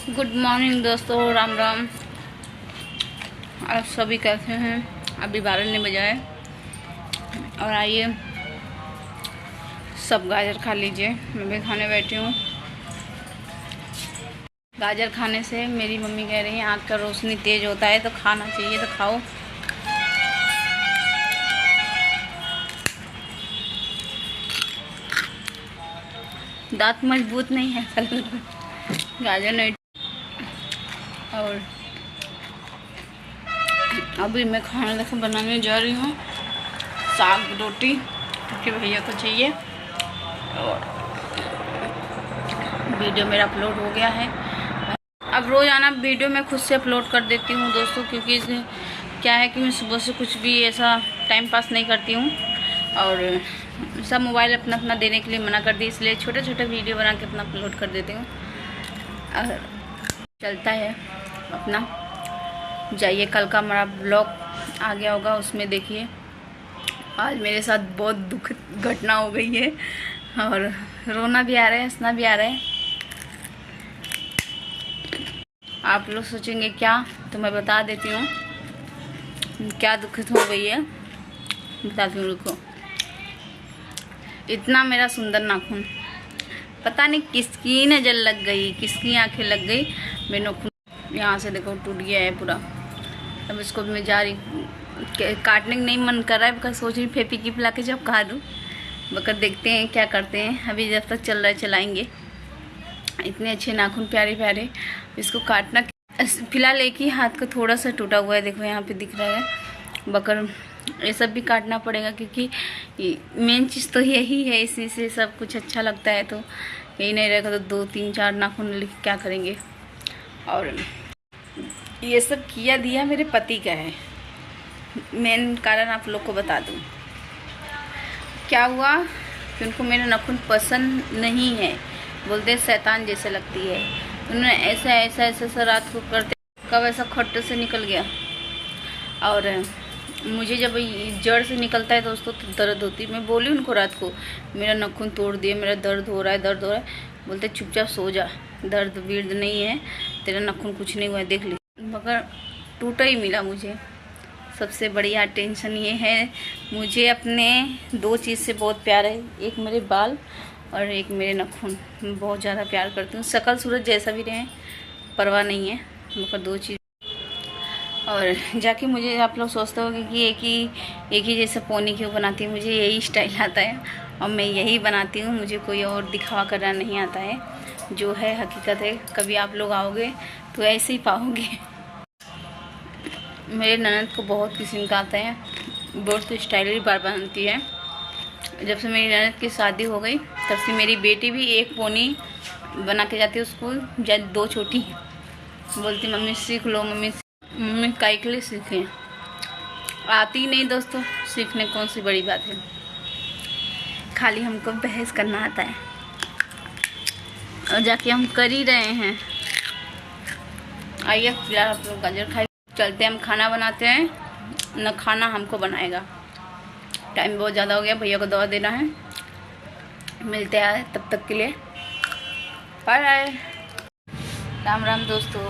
Good morning दोस्तों, राम राम। आप सभी कैसे हैं? अभी 12 बजे है और आइए सब गाजर खा लीजिए। मैं भी खाने बैठी हूँ। गाजर खाने से मेरी मम्मी कह रही है आँख का रोशनी तेज होता है, तो खाना चाहिए, तो खाओ। दांत मजबूत नहीं है गाजर नहीं। और अभी मैं खाना देखो बनाने जा रही हूँ, साग रोटी, क्योंकि भैया को चाहिए। और वीडियो मेरा अपलोड हो गया है। अब रोज़ाना वीडियो मैं खुद से अपलोड कर देती हूँ दोस्तों, क्योंकि क्या है कि मैं सुबह से कुछ भी ऐसा टाइम पास नहीं करती हूँ और सब मोबाइल अपना अपना देने के लिए मना कर दी, इसलिए छोटे छोटे वीडियो बना के अपना अपलोड कर देती हूँ। चलता है अपना। जाइए, कल का हमारा ब्लॉग आ गया होगा, उसमें देखिए। आज मेरे साथ बहुत दुख घटना हो गई है और रोना भी आ रहा है, हंसना भी आ रहा है। आप लोग सोचेंगे क्या, तो मैं बता देती हूँ क्या दुखित हो गई है, बताती हूँ। रुको। इतना मेरा सुंदर नाखून, पता नहीं किसकी नज़र लग गई, किसकी आंखें लग गई। मेरे नाखून यहाँ से देखो टूट गया है पूरा। अब इसको मैं जा रही, काटने का नहीं मन कर रहा है, बकर सोच रही फेविक्विक ला के जब काट दूँ, बकर देखते हैं क्या करते हैं। अभी जब तक चल रहा है चलाएंगे। इतने अच्छे नाखून, प्यारे प्यारे, इसको काटना। फिलहाल एक ही हाथ का थोड़ा सा टूटा हुआ है, देखो यहाँ पे दिख रहा है। बकर ये सब भी काटना पड़ेगा, क्योंकि मेन चीज़ तो यही है, इसी से सब कुछ अच्छा लगता है। तो यही नहीं रहेगा तो 2 3 4 नाखून लिख क्या करेंगे। और ये सब किया दिया मेरे पति का है। मेन कारण आप लोग को बता दूं, क्या हुआ कि उनको मेरा नाखून पसंद नहीं है, बोलते शैतान जैसे लगती है। उन्होंने ऐसा ऐसा ऐसा ऐसा रात को करते, कब ऐसा खट्टे से निकल गया। और मुझे जब जड़ से निकलता है दोस्तों तो दर्द होती है। मैं बोली उनको रात को, मेरा नाखून तोड़ दिए, मेरा दर्द हो रहा है, दर्द हो रहा है। बोलते चुपचाप सो जा, दर्द वीर्द नहीं है, तेरा नाखून कुछ नहीं हुआ है, देख ली। मगर टूटा ही मिला मुझे। सबसे बढ़िया टेंशन ये है, मुझे अपने 2 चीज़ से बहुत प्यार है, एक मेरे बाल और एक मेरे नाखून। मैं बहुत ज़्यादा प्यार करती हूँ। शकल सूरत जैसा भी रहे परवाह नहीं है, मगर 2 चीज़। और जाके मुझे आप लोग सोचते होंगे कि एक ही जैसे पोनी क्यों बनाती है, मुझे यही स्टाइल आता है और मैं यही बनाती हूँ। मुझे कोई और दिखावा करना नहीं आता है, जो है हकीकत है। कभी आप लोग आओगे तो ऐसे ही पाओगे। मेरे ननद को बहुत किस्म का आता है, बहुत स्टाइलिश बाल बनाती है। जब से मेरी ननद की शादी हो गई तब से मेरी बेटी भी एक पोनी बना के जाती है स्कूल। 2 छोटी बोलती मम्मी सीख लो, मम्मी काहे के लिए सीखें। आती नहीं दोस्तों, सीखने कौन सी बड़ी बात है, खाली हमको बहस करना आता है और जाके हम कर ही रहे हैं। आइए फिलहाल आप लोग गाजर खाए, चलते हैं हम खाना बनाते हैं। न खाना हमको बनाएगा, टाइम बहुत ज़्यादा हो गया, भैया को दवा देना है। मिलते हैं तब तक के लिए, बाय बाय, राम राम दोस्तों।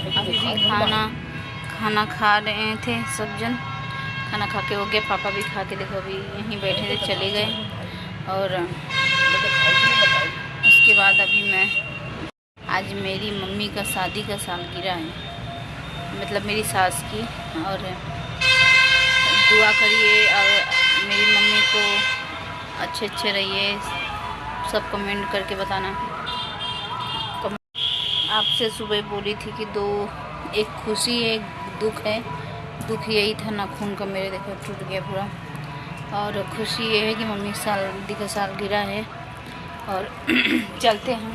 अभी भी खाना खा रहे थे सब जन। खाना खा के हो गया, पापा भी खा के देखो अभी यहीं बैठे थे, चले गए। और उसके बाद अभी मैं, आज मेरी मम्मी का शादी का सालगिरह है, मतलब मेरी सास की। और दुआ करिए और मेरी मम्मी को अच्छे रहिए, सब कमेंट करके बताना। आपसे सुबह बोली थी कि 2, एक खुशी है एक दुख है। दुख यही था नाखून का, मेरे देखो टूट गया पूरा। और खुशी ये है कि मम्मी शादी का सालगिरह है और चलते हैं।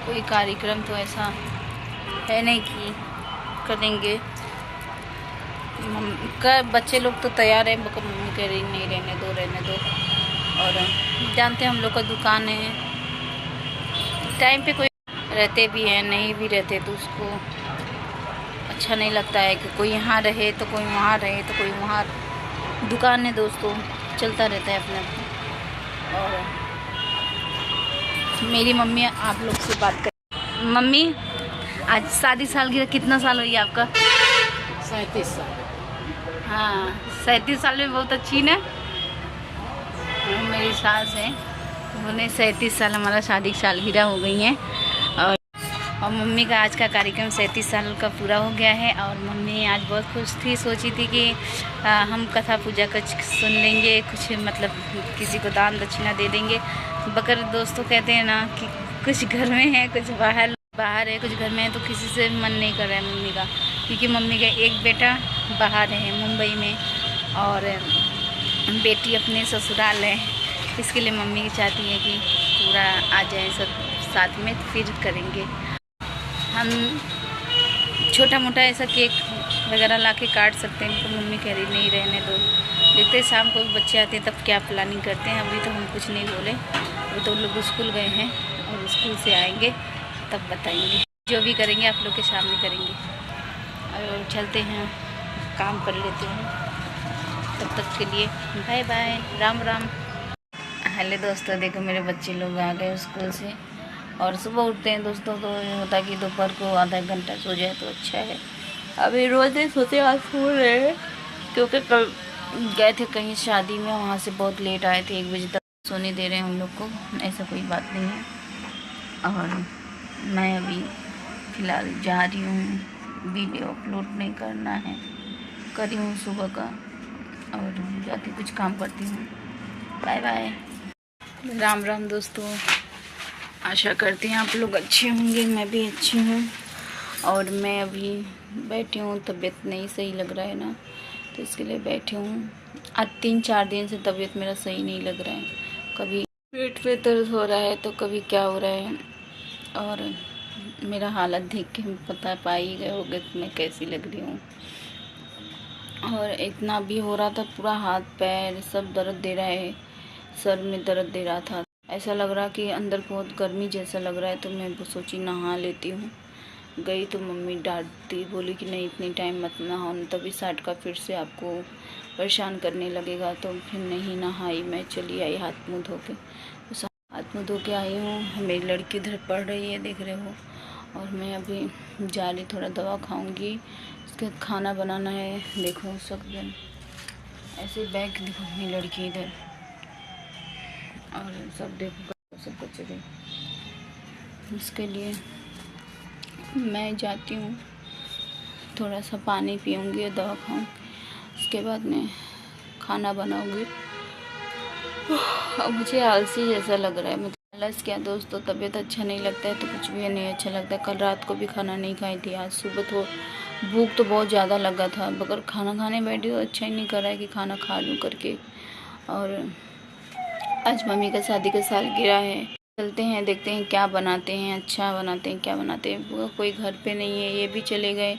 कोई कार्यक्रम तो ऐसा है नहीं कि करेंगे। बच्चे लोग तो तैयार हैं, मगर मम्मी कह रही नहीं, रहने दो। और जानते हैं हम लोग का दुकान है, टाइम पे कोई रहते भी हैं, नहीं भी रहते तो उसको अच्छा नहीं लगता है कि कोई यहाँ रहे तो कोई वहाँ रहे तो कोई वहाँ। दुकान है दोस्तों, चलता रहता है अपना। और मेरी मम्मी आप लोग से बात कर। मम्मी, आज शादी सालगिरह कितना साल हुई आपका? 37 साल। हाँ, 37 साल में बहुत अच्छी ना। मेरी सास है, उन्हें 37 साल हमारा शादी की सालगिरह हो गई हैं। और मम्मी का आज का कार्यक्रम 37 साल का पूरा हो गया है। और मम्मी आज बहुत खुश थी, सोची थी कि हम कथा पूजा कुछ सुन लेंगे, कुछ मतलब किसी को दान दक्षिणा दे देंगे। मगर दोस्तों कहते हैं ना कि कुछ घर में है, कुछ बाहर है, कुछ घर में है, तो किसी से मन नहीं कर रहा है मम्मी का। क्योंकि मम्मी का एक बेटा बाहर है मुंबई में और बेटी अपने ससुराल है। इसके लिए मम्मी चाहती है कि पूरा आ जाए सब साथ में, फिर करेंगे। हम छोटा मोटा ऐसा केक वगैरह ला के काट सकते हैं, तो मम्मी कह रही नहीं, रहने दो, देखते हैं शाम को बच्चे आते हैं तब क्या प्लानिंग करते हैं। अभी तो हम कुछ नहीं बोले, अभी तो लोग स्कूल गए हैं और स्कूल से आएंगे तब बताएंगे। जो भी करेंगे आप लोग के सामने करेंगे। और चलते हैं, काम कर लेते हैं, तब तक के लिए bye bye, Ram Ram. Hello दोस्तों, देखो मेरे बच्चे लोग आ गए स्कूल से। और सुबह उठते हैं दोस्तों तो ये होता है कि दोपहर को आधा घंटा सो जाए तो अच्छा है। अभी रोज़ नहीं सोते, आज सो रहे हैं क्योंकि कल गए थे कहीं शादी में, वहाँ से बहुत लेट आए थे, 1 बजे तक सोने दे रहे हैं हम लोग को। ऐसा कोई बात नहीं है। और मैं अभी फ़िलहाल जा रही हूँ, वीडियो अपलोड नहीं करना है, करी हूँ सुबह का, और जाके कुछ काम करती हूँ। बाय बाय, राम राम दोस्तों। आशा करती हैं आप लोग अच्छे होंगे, मैं भी अच्छी हूँ। और मैं अभी बैठी हूँ, तबीयत नहीं सही लग रहा है ना, तो इसके लिए बैठी हूँ। आज 3-4 दिन से तबीयत मेरा सही नहीं लग रहा है, कभी पेट में दर्द हो रहा है तो कभी क्या हो रहा है। और मेरा हालत देख के पता पा ही गए होगे कि मैं कैसी लग रही हूँ। और इतना भी हो रहा था, पूरा हाथ पैर सब दर्द दे रहा है, सर में दर्द दे रहा था, ऐसा लग रहा कि अंदर बहुत गर्मी जैसा लग रहा है। तो मैं सोची नहा लेती हूँ। गई तो मम्मी डांटती, बोली कि नहीं इतनी टाइम मत नहाओ, तभी साठ का फिर से आपको परेशान करने लगेगा। तो फिर नहीं नहाई, मैं चली आई हाथ मुँह धो के। हाथ मुँह धो के आई हूँ। मेरी लड़की उधर पढ़ रही है, देख रहे हो। और मैं अभी जा रही, थोड़ा दवा खाऊंगी, उसके बाद खाना बनाना है। देखो सब जन ऐसे बैग, देखो मेरी लड़की इधर, और सब देखो सब कचरे। इसके लिए मैं जाती हूँ, थोड़ा सा पानी पीऊँगी और दवा खाऊँ, उसके बाद मैं खाना बनाऊँगी। अब मुझे आलसी जैसा लग रहा है, मतलब आलस क्या दोस्तों, तबीयत अच्छा नहीं लगता है तो कुछ भी नहीं अच्छा लगता है। कल रात को भी खाना नहीं खाई थी, आज सुबह तो भूख तो बहुत ज़्यादा लगा था, मगर खाना खाने बैठी तो अच्छा ही नहीं कर रहा है कि खाना खा लूँ करके। और आज मम्मी का शादी का सालगिरह है, चलते हैं देखते हैं क्या बनाते हैं, अच्छा बनाते हैं क्या बनाते हैं। कोई घर पे नहीं है, ये भी चले गए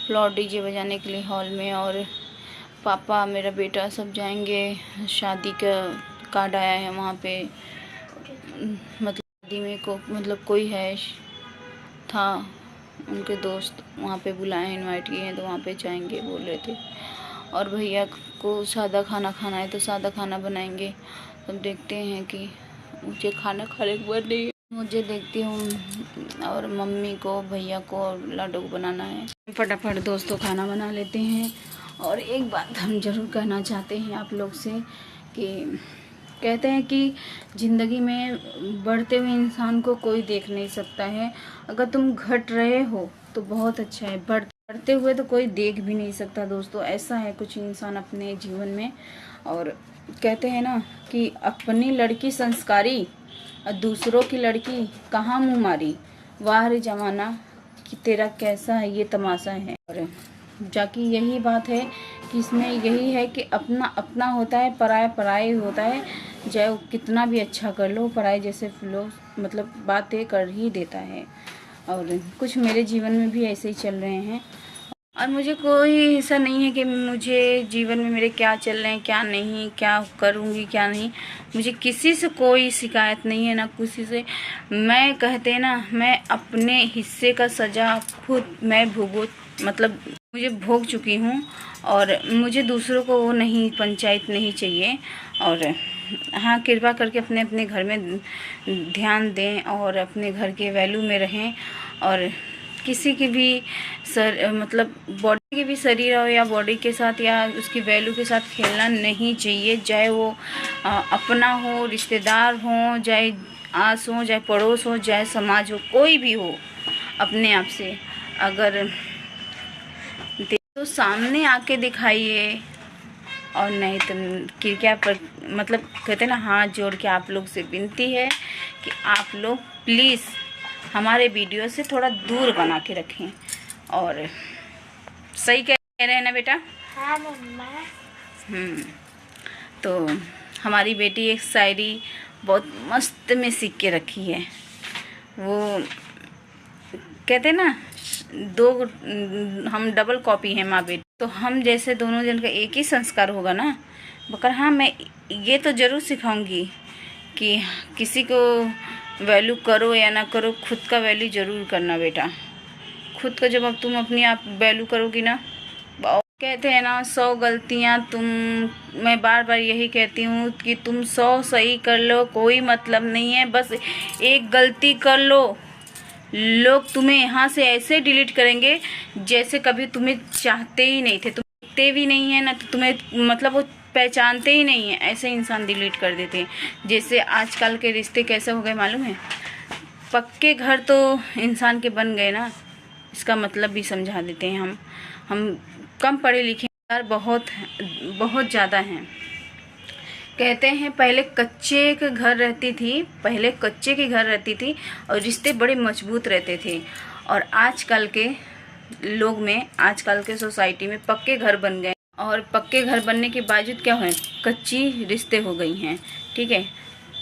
फ्लोर डीजे बजाने के लिए हॉल में। और पापा मेरा बेटा सब जाएंगे, शादी का कार्ड आया है वहाँ पे, मतलब शादी में को मतलब कोई है था, उनके दोस्त वहाँ पे बुलाए हैं, इनवाइट किए हैं, तो वहाँ पे जाएंगे बोल रहे थे। और भैया को सादा खाना खाना है तो सादा खाना बनाएंगे। अब देखते हैं कि मुझे खाना खाने के बाद नहीं, मुझे देखती हूँ। और मम्मी को, भैया को और लाडो को बनाना है। फटाफट दोस्तों खाना बना लेते हैं। और एक बात हम ज़रूर कहना चाहते हैं आप लोग से कि कहते हैं कि ज़िंदगी में बढ़ते हुए इंसान को कोई देख नहीं सकता है। अगर तुम घट रहे हो तो बहुत अच्छा है, बढ़ते हुए तो कोई देख भी नहीं सकता दोस्तों। ऐसा है कुछ इंसान अपने जीवन में। और कहते हैं ना कि अपनी लड़की संस्कारी और दूसरों की लड़की कहाँ मुँह मारी, वाह रे जमाना कि तेरा कैसा है ये तमाशा है। और जाकि यही बात है कि इसमें यही है कि अपना अपना होता है, पराया पराया होता है। चाहे वो कितना भी अच्छा कर लो, पराये जैसे लोग मतलब बातें कर ही देता है। और कुछ मेरे जीवन में भी ऐसे ही चल रहे हैं। और मुझे कोई ऐसा नहीं है कि मुझे जीवन में मेरे क्या चल रहे हैं क्या नहीं, क्या करूँगी क्या नहीं, मुझे किसी से कोई शिकायत नहीं है ना किसी से। मैं कहते हैं ना, मैं अपने हिस्से का सज़ा खुद मैं मतलब मुझे भोग चुकी हूँ। और मुझे दूसरों को वो नहीं, पंचायत नहीं चाहिए। और हाँ, कृपा करके अपने अपने घर में ध्यान दें और अपने घर के वैल्यू में रहें। और किसी की भी मतलब बॉडी के भी शरीर हो या बॉडी के साथ या उसकी वैल्यू के साथ खेलना नहीं चाहिए, चाहे वो अपना हो, रिश्तेदार हो, चाहे आस हो, चाहे पड़ोस हो, चाहे समाज हो, कोई भी हो। अपने आप से अगर तो सामने आके दिखाइए, और नहीं तो कृपया पर मतलब कहते ना, हाथ जोड़ के आप लोग से विनती है कि आप लोग प्लीज़ हमारे वीडियो से थोड़ा दूर बना के रखें। और सही कह रहे हैं ना बेटा? हाँ मम्मा। तो हमारी बेटी एक शायरी बहुत मस्त में सीख के रखी है। वो कहते हैं ना, दो हम डबल कॉपी हैं माँ बेटी, तो हम जैसे दोनों जन का एक ही संस्कार होगा ना। मगर हाँ, मैं ये तो ज़रूर सिखाऊंगी कि किसी को वैल्यू करो या ना करो, खुद का वैल्यू ज़रूर करना बेटा। खुद का जब अब तुम अपनी आप वैल्यू करोगी ना, कहते हैं ना 100 गलतियाँ मैं बार बार यही कहती हूँ कि तुम 100 सही कर लो, कोई मतलब नहीं है। बस एक गलती कर लो, लोग तुम्हें यहाँ से ऐसे डिलीट करेंगे जैसे कभी तुम्हें चाहते ही नहीं थे, तुम दिखते भी नहीं है ना, तो तुम्हें मतलब वो पहचानते ही नहीं है, ऐसे इंसान डिलीट कर देते हैं। जैसे आजकल के रिश्ते कैसे हो गए मालूम है? पक्के घर तो इंसान के बन गए ना, इसका मतलब भी समझा देते हैं। हम कम पढ़े लिखे बहुत ज़्यादा हैं। कहते हैं पहले कच्चे के घर रहती थी और रिश्ते बड़े मजबूत रहते थे। और आजकल के लोग में, आजकल के सोसाइटी में पक्के घर बन गए, और पक्के घर बनने के बावजूद क्या हुए, कच्ची रिश्ते हो गई हैं। ठीक है,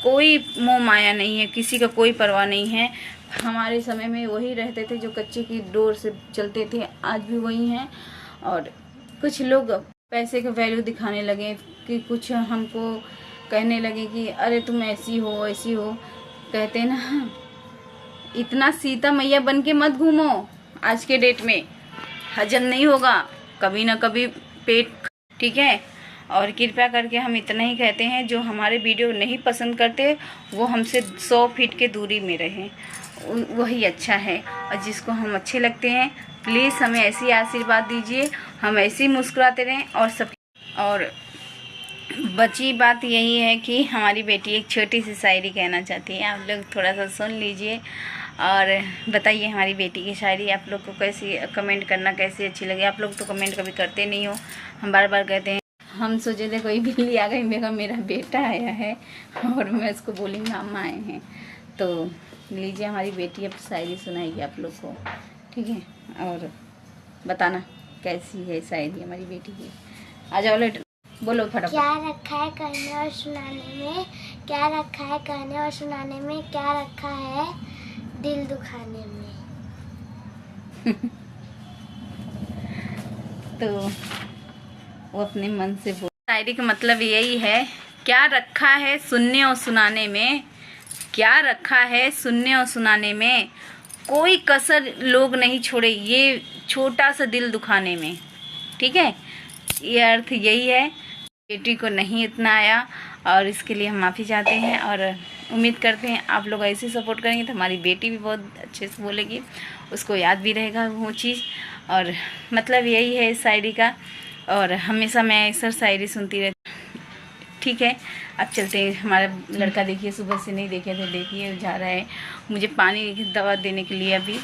कोई मोह माया नहीं है, किसी का कोई परवाह नहीं है। हमारे समय में वही रहते थे जो कच्चे की डोर से चलते थे, आज भी वही हैं। और कुछ लोग पैसे का वैल्यू दिखाने लगे कि कुछ हमको कहने लगे कि अरे तुम ऐसी हो ऐसी हो। कहते हैं ना, इतना सीता मैया बन के मत घूमो, आज के डेट में हजम नहीं होगा कभी ना कभी पेट। ठीक है, और कृपया करके हम इतना ही कहते हैं, जो हमारे वीडियो नहीं पसंद करते वो हमसे 100 फीट के दूरी में रहें, वही अच्छा है। और जिसको हम अच्छे लगते हैं प्लीज़ हमें ऐसी आशीर्वाद दीजिए, हम ऐसे ही मुस्कुराते रहें। और बची बात यही है कि हमारी बेटी एक छोटी सी शायरी कहना चाहती है, आप लोग थोड़ा सा सुन लीजिए और बताइए हमारी बेटी की शायरी आप लोग को कैसी, कमेंट करना कैसी अच्छी लगी। आप लोग तो कमेंट कभी करते नहीं हो, हम बार बार कहते हैं। हम सोचे थे कोई बिल्ली आ गई, मेरा बेटा आया है और मैं उसको बोलूँगी मामा आए हैं। तो लीजिए, हमारी बेटी अब शायरी सुनाएगी आप लोग को, ठीक है? और बताना कैसी है शायरी हमारी बेटी की। आ जाओ लेट, बोलो फटाफट। क्या रखा है कहने और सुनाने में, क्या रखा है कहने और सुनाने में, क्या रखा है दिल दुखाने में। तो वो अपने मन से बोल। शायरी का मतलब यही है, क्या रखा है सुनने और सुनाने में, क्या रखा है सुनने और सुनाने में, कोई कसर लोग नहीं छोड़े ये छोटा सा दिल दुखाने में। ठीक है, ये अर्थ यही है। बेटी को नहीं इतना आया और इसके लिए हम माफ़ी चाहते हैं, और उम्मीद करते हैं आप लोग ऐसे सपोर्ट करेंगे तो हमारी बेटी भी बहुत अच्छे से बोलेगी, उसको याद भी रहेगा वो चीज़। और मतलब यही है इस शायरी का, और हमेशा मैं अक्सर शायरी सुनती रहती। ठीक है, अब चलते हैं। हमारा लड़का देखिए सुबह से नहीं देखे थे, देखिए जा रहा है मुझे पानी दवा देने के लिए अभी।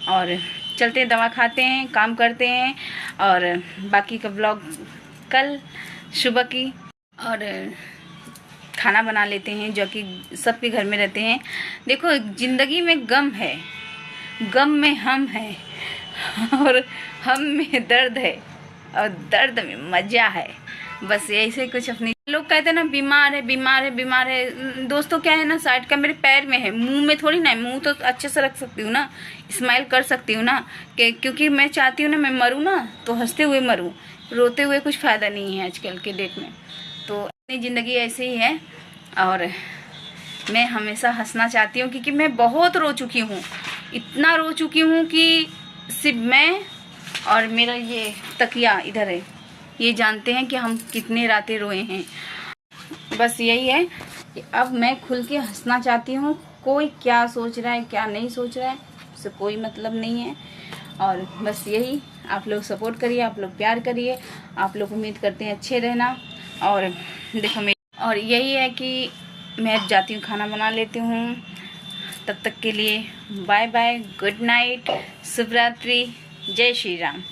और चलते हैं, दवा खाते हैं, काम करते हैं, और बाकी का ब्लॉग कल सुबह की। और खाना बना लेते हैं जो कि सबके घर में रहते हैं। देखो, ज़िंदगी में गम है, गम में हम हैं, और हम में दर्द है, और दर्द में मज़ा है। बस ऐसे कुछ अपनी लोग कहते हैं ना, बीमार है बीमार है बीमार है। दोस्तों क्या है ना, साइड का मेरे पैर में है, मुंह में थोड़ी ना है। मुंह तो अच्छे से रख सकती हूँ ना, स्माइल कर सकती हूँ ना, क्योंकि मैं चाहती हूँ ना मैं मरूँ ना तो हंसते हुए मरूँ, रोते हुए कुछ फ़ायदा नहीं है आजकल के डेट में। तो अपनी ज़िंदगी ऐसे ही है, और मैं हमेशा हंसना चाहती हूँ, क्योंकि मैं बहुत रो चुकी हूँ, इतना रो चुकी हूँ कि सिर्फ मैं और मेरा ये तकिया इधर है, ये जानते हैं कि हम कितने रातें रोए हैं। बस यही है कि अब मैं खुल के हंसना चाहती हूँ। कोई क्या सोच रहा है क्या नहीं सोच रहा है उससे कोई मतलब नहीं है। और बस यही, आप लोग सपोर्ट करिए, आप लोग प्यार करिए, आप लोग उम्मीद करते हैं अच्छे रहना। और देखो और यही है कि मैं अब जाती हूँ, खाना बना लेती हूँ। तब तक के लिए बाय बाय, गुड नाइट, शुभ रात्रि, जय श्री राम।